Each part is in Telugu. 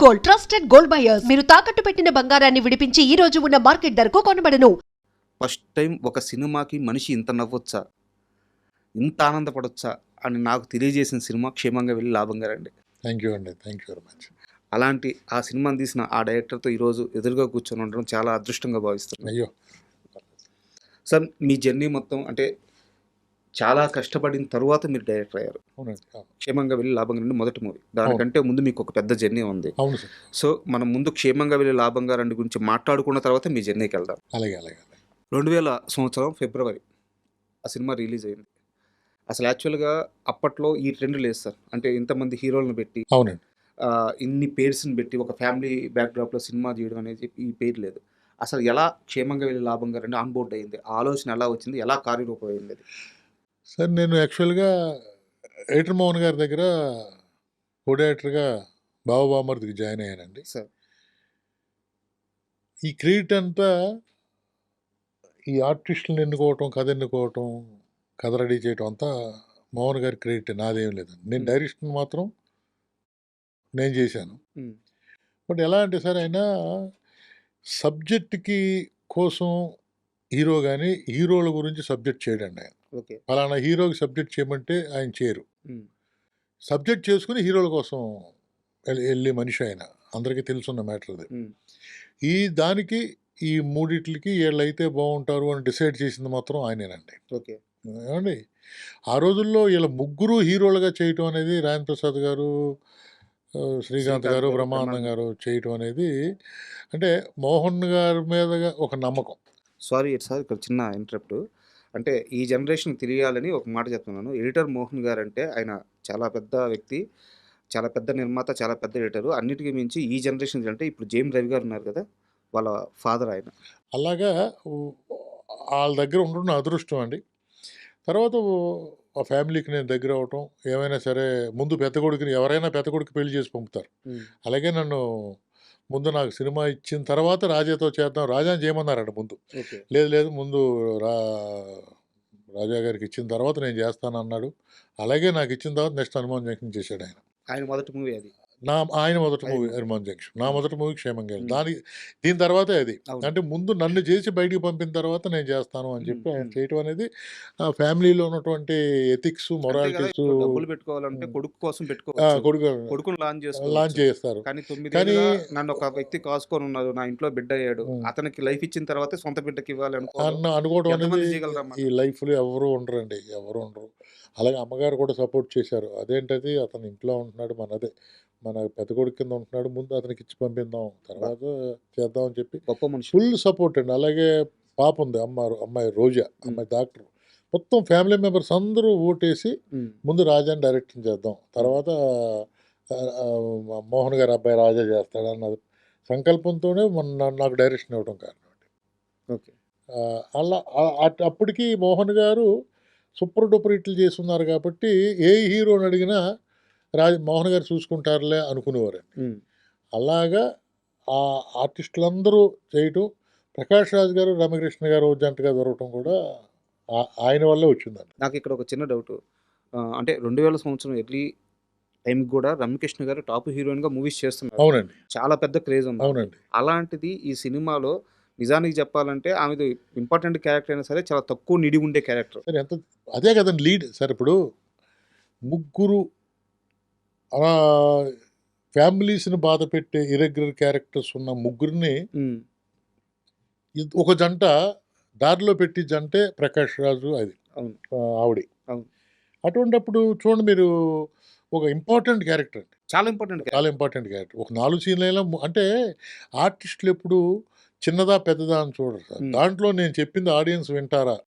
Gold, trusted gold buyers. మీరు తాకట్టు పెట్టిన బంగారాన్ని విడిపించి ఈ రోజు ఉన్న మార్కెట్ ధరకు కొనబడను. ఫస్ట్ టైం ఒక సినిమాకి మనిషి ఇంత నవ్వొచ్చా, ఇంత ఆనందపడొచ్చా అని నాకు తెలియజేసిన సినిమా క్షేమంగా వెళ్ళి లాభంగా రండి. థ్యాంక్ యూ అండి, థ్యాంక్ యూ వెరీ మచ్. అలాంటి ఆ సినిమాని తీసిన ఆ డైరెక్టర్తో ఈరోజు ఎదురుగా కూర్చొని ఉండడం చాలా అదృష్టంగా భావిస్తున్నాను. అయ్యో, సార్, మీ జర్నీ మొత్తం అంటే చాలా కష్టపడిన తర్వాత మీరు డైరెక్టర్ అయ్యారు. అవునండి, క్షేమంగా వెళ్ళి లాభంగా రండి మొదటి మూవీ. దానికంటే ముందు మీకు ఒక పెద్ద జర్నీ ఉంది. అవును సార్. సో మనం ముందు క్షేమంగా వెళ్ళి లాభంగా రండి గురించి మాట్లాడుకున్న తర్వాత మీ జర్నీకి వెళ్దాం. అలాగే అలాగే. 2000 సంవత్సరం ఫిబ్రవరి ఆ సినిమా రిలీజ్ అయింది. అసలు యాక్చువల్గా అప్పట్లో ఈ ట్రెండ్ లేదు సార్. అంటే ఇంతమంది హీరోలను పెట్టి అవునండి, ఇన్ని పేర్స్ని పెట్టి ఒక ఫ్యామిలీ బ్యాక్డ్రాప్లో సినిమా చేయడం అనేది ఈ పేరు లేదు. అసలు ఎలా క్షేమంగా వెళ్ళి లాభంగా రండి ఆన్ బోర్డ్ అయింది, ఆ ఆలోచన ఎలా వచ్చింది, ఎలా కార్యరూపం అయింది అది? సార్ నేను యాక్చువల్గా ఎడిటర్ మోహన్ గారి దగ్గర కో డైరెక్టర్గా బావబామర్దికి జాయిన్ అయ్యానండి. సార్ ఈ క్రెడిట్ అంతా ఈ ఆర్టిస్టులను ఎన్నుకోవటం, కథ ఎన్నుకోవటం, కథ రెడీ చేయటం అంతా మోహన్ గారి క్రెడిట్, నాదేం లేదండి. నేను డైరెక్షన్ మాత్రం నేను చేశాను. బట్ ఎలా అంటే సార్, ఆయన సబ్జెక్ట్కి కోసం హీరో కానీ హీరోల గురించి సబ్జెక్ట్ చేయడండి. ఆయన ఓకే. ఫలానా హీరోకి సబ్జెక్ట్ చేయమంటే ఆయన చేయరు. సబ్జెక్ట్ చేసుకుని హీరోల కోసం వెళ్ళే మనిషి ఆయన. అందరికీ తెలుసున్న మ్యాటర్ అది. ఈ దానికి ఈ మూడిట్లకి వీళ్ళైతే బాగుంటారు అని డిసైడ్ చేసింది మాత్రం ఆయనేనండి. ఓకే. ఏమండి, ఆ రోజుల్లో వీళ్ళ ముగ్గురు హీరోలుగా చేయటం అనేది రాజేంద్ర ప్రసాద్ గారు, శ్రీకాంత్ గారు, బ్రహ్మానందం గారు చేయటం అనేది అంటే మోహన్ గారి మీద ఒక నమ్మకం. సారీ సార్, ఇక్కడ చిన్న ఇంటరప్ట్. అంటే ఈ జనరేషన్ తెలియాలని ఒక మాట చెప్తున్నాను. ఎడిటర్ మోహన్ గారు అంటే ఆయన చాలా పెద్ద వ్యక్తి, చాలా పెద్ద నిర్మాత, చాలా పెద్ద ఎడిటరు. అన్నిటికీ మించి ఈ జనరేషన్ అంటే ఇప్పుడు జేమ్ రవి గారు ఉన్నారు కదా, వాళ్ళ ఫాదర్ ఆయన. అలాగా వాళ్ళ దగ్గర ఉండడం నా అదృష్టం అండి. తర్వాత ఆ ఫ్యామిలీకి నేను దగ్గర అవటం, ఏమైనా సరే ముందు పెద్ద కొడుకుని, ఎవరైనా పెద్ద కొడుకు పెళ్లి చేసి పంపుతారు. అలాగే నన్ను ముందు నాకు సినిమా ఇచ్చిన తర్వాత రాజాతో చేద్దాం, రాజాని చేయమన్నారంట ముందు. లేదు లేదు, ముందు రాజా గారికి ఇచ్చిన తర్వాత నేను చేస్తాను అన్నాడు. అలాగే నాకు ఇచ్చిన తర్వాత నెక్స్ట్ హనుమాన్ జంక్షన్ చేశాడు ఆయన. ఆయన మొదటి మూవీ అది. ఆయన మొదటి మూవీ హనుమాన్ జంక్షన్. నా మొదటి మూవీ క్షేమంగా వెళ్ళి దీని తర్వాతే అది. అంటే ముందు నన్ను చేసి బయటికి పంపిన తర్వాత నేను చేస్తాను అని చెప్పి ఆయన చేయటం అనేది ఆ ఫ్యామిలీలో ఉన్నటువంటి ఎథిక్స్, మొరాలిటీస్. డబ్బులు పెట్టుకోవాలంటే కొడుకు కోసం పెట్టుకోవచ్చు, కొడుకును లాంచ్ చేస్తారు. కానీ నన్ను ఒక వ్యక్తి కాసుకొని ఉన్నారు, నా ఇంట్లో బిడ్డ అయ్యాడు, అతనికి లైఫ్ ఇచ్చిన తర్వాత సొంత బిడ్డకి ఇవ్వాలి అనుకోవడం అనేది ఈ లైఫ్లో ఎవరు ఉండరండి, ఎవరు ఉండరు. అలాగే అమ్మగారు కూడా సపోర్ట్ చేశారు. అదేంటది, అతను ఇంట్లో ఉంటున్నాడు, మన పెద్ద కొడుకు కింద ఉంటున్నాడు, ముందు అతనికి ఇచ్చి పంపిద్దాం, తర్వాత చేద్దాం అని చెప్పి ఫుల్ సపోర్ట్ అండి. అలాగే పాప ఉంది, అమ్మాయి రోజా, అమ్మాయి డాక్టర్. మొత్తం ఫ్యామిలీ మెంబర్స్ అందరూ ఓటేసి ముందు రాజాని డైరెక్షన్ చేద్దాం, తర్వాత మోహన్ గారి అబ్బాయి రాజా చేస్తాడు అన్న సంకల్పంతోనే నాకు డైరెక్షన్ ఇవ్వడం కారణం అండి. ఓకే. అలా అప్పటికి మోహన్ గారు సూపర్ డూపర్ హిట్లు చేస్తున్నారు కాబట్టి ఏ హీరోని అడిగినా మోహన్ గారు చూసుకుంటారులే అనుకునేవారండి. అలాగా ఆ ఆర్టిస్టులందరూ చేయటం, ప్రకాష్ రాజ్ గారు, రమకృష్ణ గారు జంటగా దొరకటం కూడా ఆయన వల్లే వచ్చిందండి. నాకు ఇక్కడ ఒక చిన్న డౌట్. అంటే 2000 సంవత్సరం ఎర్లీ టైంకి కూడా రమ్యకృష్ణ గారు టాప్ హీరోయిన్గా మూవీస్ చేస్తున్నారు. అవునండి, చాలా పెద్ద క్రేజ్ ఉంది. అవునండి. అలాంటిది ఈ సినిమాలో నిజానికి చెప్పాలంటే ఆమెది ఇంపార్టెంట్ క్యారెక్టర్ అయినా సరే చాలా తక్కువ నిడి ఉండే క్యారెక్టర్. సరే, ఎంత అదే కదండి లీడ్ సార్. ఇప్పుడు ముగ్గురు ఫ్యామిలీస్ని బాధ పెట్టే ఇరెగ్యులర్ క్యారెక్టర్స్ ఉన్న ముగ్గురిని ఒక జంట దారిలో పెట్టి జంటే ప్రకాష్ రాజు, అది ఆవిడ. అటువంటిప్పుడు చూడండి మీరు, ఒక ఇంపార్టెంట్ క్యారెక్టర్ అండి, చాలా ఇంపార్టెంట్ క్యారెక్టర్. ఒక 4 సీన్లలో అంటే ఆర్టిస్టులు ఎప్పుడు చిన్నదా పెద్దదా అని చూడరు సార్. దాంట్లో నేను చెప్పింది ఆడియన్స్ వింటారా,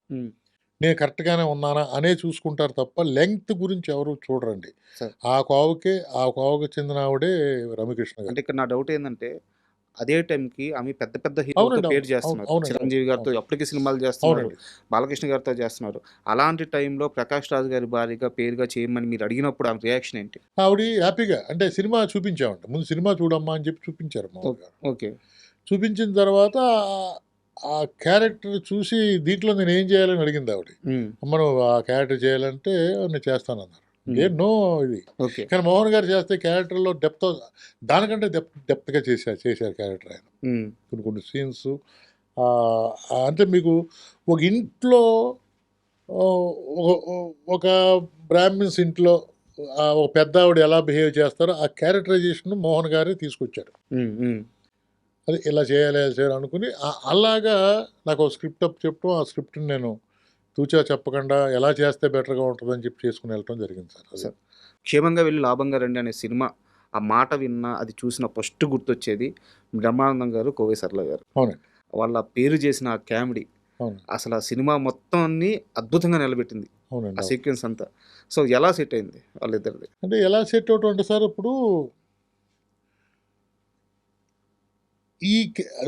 నేను కరెక్ట్గానే ఉన్నానా అనే చూసుకుంటారు తప్ప లెంగ్త్ గురించి ఎవరు చూడరండి. ఆ కోవకి చెందిన ఆవిడే రమ్యకృష్ణ గారు. అంటే ఇక్కడ నా డౌట్ ఏంటంటే, అదే టైంకి ఆమె పెద్ద పెద్ద హీరోలతో పేరు చేస్తున్నారు. చిరంజీవి గారితో అప్పటికి సినిమాలు చేస్తున్నారు, బాలకృష్ణ గారితో చేస్తున్నారు. అలాంటి టైంలో ప్రకాష్ రాజ్ గారి భార్యగా పేరుగా చేయమని మీరు అడిగినప్పుడు ఆమె రియాక్షన్ ఏంటి? ఆవిడ హ్యాపీగా, అంటే సినిమా చూపించామంట, ముందు సినిమా చూడమ్మా అని చెప్పి చూపించారు. ఓకే. చూపించిన తర్వాత ఆ క్యారెక్టర్ చూసి దీంట్లో నేను ఏం చేయాలని అడిగింది ఆవిడ. మనం ఆ క్యారెక్టర్ చేయాలంటే నేను చేస్తానన్నారు. ఏం నో ఇది. ఓకే. కానీ మోహన్ గారు చేస్తే క్యారెక్టర్లో దానికంటే డెప్త్గా చేశారు క్యారెక్టర్ ఆయన. కొన్ని సీన్స్ అంటే మీకు ఒక ఇంట్లో ఒక బ్రాహ్మిన్స్ ఇంట్లో ఒక పెద్ద ఆవిడ ఎలా బిహేవ్ చేస్తారో ఆ క్యారెక్టరైజేషన్ మోహన్ గారే తీసుకొచ్చారు. అది ఇలా చేయాలి అనుకుని అలాగా నాకు ఒక స్క్రిప్ట్ చెప్పడం, ఆ స్క్రిప్ట్ని నేను తూచా చెప్పకుండా ఎలా చేస్తే బెటర్గా ఉంటుందని చెప్పి చేసుకుని వెళ్ళటం జరిగింది సార్. క్షేమంగా వెళ్ళి లాభంగా రండి అనే సినిమా ఆ మాట విన్నా, అది చూసిన ఫస్ట్ గుర్తొచ్చేది బ్రహ్మానందం గారు, కోవై సరళ గారు. అవునండి. వాళ్ళ పేరు చేసిన ఆ కామెడీ అసలు ఆ సినిమా మొత్తాన్ని అద్భుతంగా నిలబెట్టింది. ఆ సీక్వెన్స్ అంతా. సో ఎలా సెట్ అయింది వాళ్ళిద్దరిది? అంటే ఎలా సెట్ అవుట్ అంటే సార్, ఇప్పుడు ఈ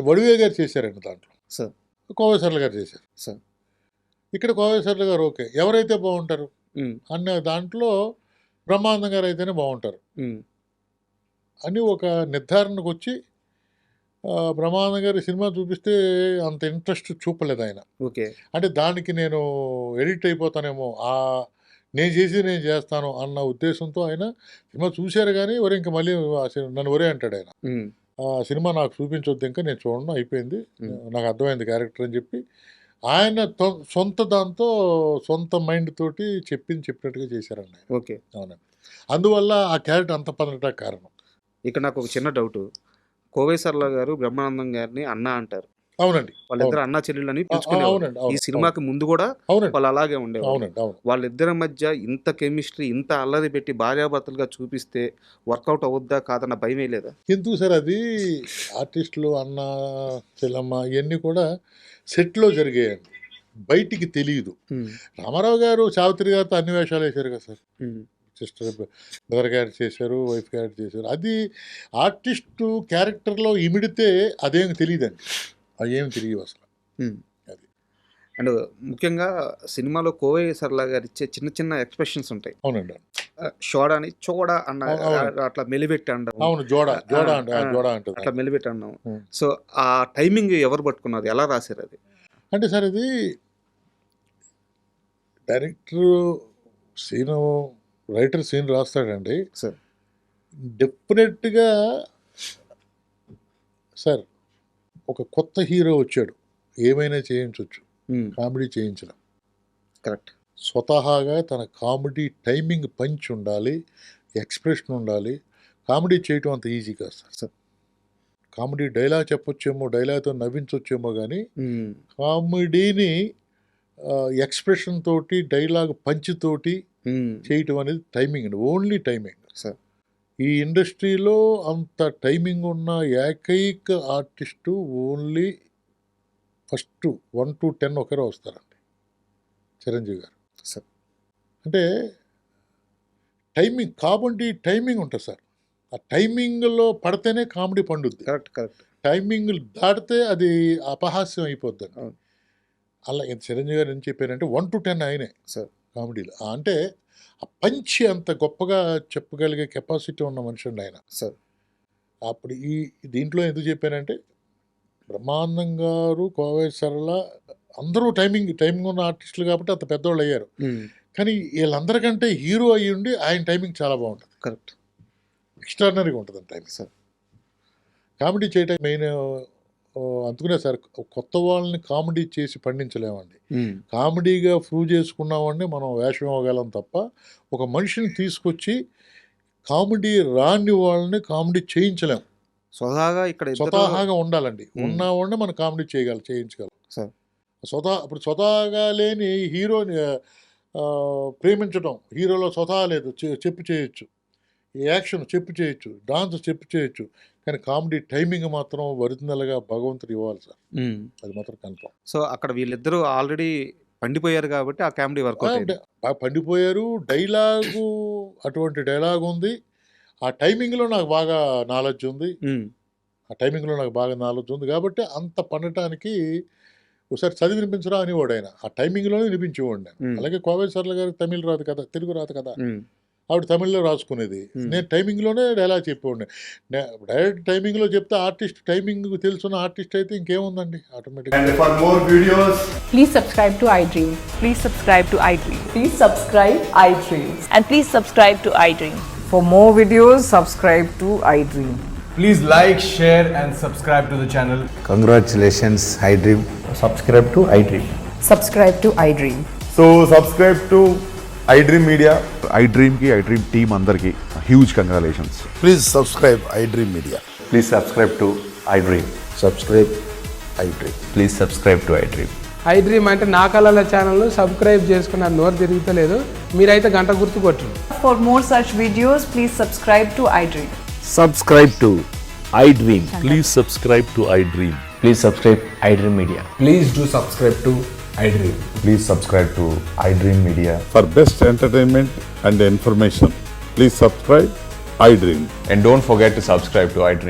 వడివే గారు చేశారండి దాంట్లో సార్, కోవై సరళ గారు చేశారు సార్. ఇక్కడ కోవై సరళ గారు ఓకే, ఎవరైతే బాగుంటారు అన్న దాంట్లో బ్రహ్మానందం గారు అయితేనే బాగుంటారు అని ఒక నిర్ధారణకు వచ్చి బ్రహ్మానందం గారి సినిమా చూపిస్తే అంత ఇంట్రెస్ట్ చూపలేదు ఆయన. ఓకే. అంటే దానికి నేను ఎడిట్ అయిపోతానేమో, నేను చేస్తాను అన్న ఉద్దేశంతో ఆయన సినిమా చూశారు. కానీ ఒరే ఇంకా మళ్ళీ నన్ను ఒరే అంటాడు ఆయన, ఆ సినిమా నాకు చూపించొద్దు, ఇంకా నేను చూడను, అయిపోయింది, నాకు అర్థమైంది క్యారెక్టర్ అని చెప్పి ఆయన సొంత మైండ్ తోటి చెప్పినట్టుగా చేశారండి ఆయన. ఓకే. అవునండి. అందువల్ల ఆ క్యారెక్టర్ అంత పడటానికి కారణం. ఇక్కడ నాకు ఒక చిన్న డౌట్. కోవై సరళ గారు బ్రహ్మానందం గారిని అన్న అంటారు. అవునండి. వాళ్ళిద్దరు అన్నా చెల్లెళ్ళని పిలుచుకునేవారు. ఈ సినిమాకి ముందు కూడా వాళ్ళు అలాగే ఉండేవారు. వాళ్ళిద్దరి మధ్య ఇంత కెమిస్ట్రీ, ఇంత అల్లరి పెట్టి భార్యాభర్తలుగా చూపిస్తే వర్కౌట్ అవుద్దా కాదన్న భయమే లేదా? ఎందుకు సార్, అది ఆర్టిస్టులు అన్న చెల్లమ్మ ఇవన్నీ కూడా సెట్లో జరిగాయండి, బయటికి తెలియదు. రామారావు గారు సావిత్రి గారితో అన్ని వేషాలు వేశారు కదా సార్. సిస్టర్ బ్రదర్ క్యారెక్టర్ చేశారు, వైఫ్ క్యారెక్టర్ చేశారు. అది ఆర్టిస్టు క్యారెక్టర్లో ఇమిడితే అదేమి తెలియదండి, అవేమి తెలియవు అసలు. అది అండ్ ముఖ్యంగా సినిమాలో కోవై సరళ గారు ఇచ్చే చిన్న చిన్న ఎక్స్ప్రెషన్స్ ఉంటాయి. అవునండి. షోడాని చోడా అన్న అట్లా మెలిపెట్టి అంటాం. అవును, జోడా అంటే అట్లా మెలిపెట్టి అన్నాం. సో ఆ టైమింగ్ ఎవరు పట్టుకున్నారు, ఎలా రాశారు అది? అంటే సార్, ఇది డైరెక్టర్ రైటర్ సీన్ రాస్తాడండి సార్. డెఫినెట్గా సార్, ఒక కొత్త హీరో వచ్చాడు, ఏమైనా చేయించవచ్చు, కామెడీ చేయించడం కరెక్ట్. స్వతహాగా తన కామెడీ టైమింగ్ పంచ్ ఉండాలి, ఎక్స్ప్రెషన్ ఉండాలి. కామెడీ చేయటం అంత ఈజీ కాదు సార్. కామెడీ డైలాగ్ చెప్పొచ్చేమో, డైలాగ్తో నవ్వించవచ్చేమో, కానీ కామెడీని ఎక్స్ప్రెషన్ తోటి, డైలాగ్ పంచ్ తోటి చేయటం అనేది టైమింగ్ అండి, ఓన్లీ టైమింగ్ సార్. ఈ ఇండస్ట్రీలో అంత టైమింగ్ ఉన్న ఏకైక ఆర్టిస్టు ఓన్లీ ఫస్ట్ 1 to 10 ఒకరే వస్తారండి, చిరంజీవి గారు సార్. అంటే కామెడీ టైమింగ్ ఉంటుంది సార్. ఆ టైమింగ్లో పడితేనే కామెడీ పండుద్ది. కరెక్ట్. టైమింగ్ దాటితే అది అపహాస్యం అయిపోద్ది. అలా చిరంజీవి గారు ఏం చెప్పారంటే 1 to 10 ఆయనే సార్ కామెడీలో. అంటే ఆ పంచి అంత గొప్పగా చెప్పగలిగే కెపాసిటీ ఉన్న మనిషి అండి ఆయన సార్. అప్పుడు దీంట్లో ఎందుకు చెప్పానంటే, బ్రహ్మానందం గారు, కోవై సరళ అందరూ టైమింగ్ ఉన్న ఆర్టిస్టులు కాబట్టి అంత పెద్దవాళ్ళు అయ్యారు. కానీ వీళ్ళందరికంటే హీరో అయ్యి ఉండి ఆయన టైమింగ్ చాలా బాగుంటుంది. కరెక్ట్. ఎక్స్ట్రాడినరీగా ఉంటుంది టైమింగ్ సార్. కామెడీ చేయటం మెయిన్. అందుకునే సార్, కొత్త వాళ్ళని కామెడీ చేసి పండించలేమండి. కామెడీగా ప్రూవ్ చేసుకున్నామండి మనం వేషం ఇవ్వగలం తప్ప, ఒక మనిషిని తీసుకొచ్చి కామెడీ రాని వాళ్ళని కామెడీ చేయించలేము. స్వతహాగా ఉండాలండి, ఉన్నవాడిని మనం కామెడీ చేయించగలం. ఇప్పుడు స్వతహాగా లేని హీరోని ప్రేమించడం, హీరోలో స్వతహా లేదు, చెప్పు చేయొచ్చు, యాక్షన్ చెప్పు చేయొచ్చు, డాన్స్ చెప్పు చేయొచ్చు, కానీ కామెడీ టైమింగ్ మాత్రం ఒరిజినల్గా భగవంతుడు ఇవ్వాలి సార్. అది మాత్రం కన్ఫర్మ్. సో అక్కడ వీళ్ళిద్దరూ ఆల్రెడీ పండిపోయారు కాబట్టి ఆ కామెడీ వర్కౌట్ బాగా పండిపోయారు. డైలాగు అటువంటి డైలాగ్ ఉంది. ఆ టైమింగ్లో నాకు బాగా నాలెడ్జ్ ఉంది. కాబట్టి అంత పండటానికి ఒకసారి చదివి వినిపించరా అనేవాడు ఆయన. ఆ టైమింగ్లోనే వినిపించేవాడు నేను. అలాగే కోవై సరళ గారికి తమిళ్ రాదు కదా, తెలుగు రాదు కదా. ఆవిడ తమిళ్లో రాసుకునేది. నేను టైమింగ్లోనే డైలాగ్ చెప్పేవాడిని. డైరెక్ట్ టైమింగ్లో చెప్తే ఆర్టిస్ట్ టైమింగ్ తెలుసున్న ఆర్టిస్ట్ అయితే ఇంకేముందండి ఆటోమేటిక్గా. And for more videos, Please subscribe to iDream. Please subscribe to iDream. Please subscribe iDream. And please subscribe to iDream. For more videos, subscribe to iDream. please like, share, and subscribe to the channel. Congratulations, iDream. Subscribe to iDream. Subscribe to iDream. So subscribe to iDream Media. iDream की iDream team अंदर की huge congratulations. Please subscribe iDream Media. Please subscribe to iDream. Subscribe iDream. Please subscribe to iDream. iDream అంటే నా కళల ఛానల్ సబ్స్క్రైబ్ చేసుకున్న నోరు తిరుగుతలేదు, మీరైతే గంట గుర్తు కొట్టండి. For more such videos, please subscribe to iDream. Subscribe to iDream. Please subscribe to iDream. Please subscribe iDream Media. Please do subscribe to iDream. Please subscribe to iDream Media. For best entertainment and information, please subscribe iDream. And don't forget to subscribe to iDream.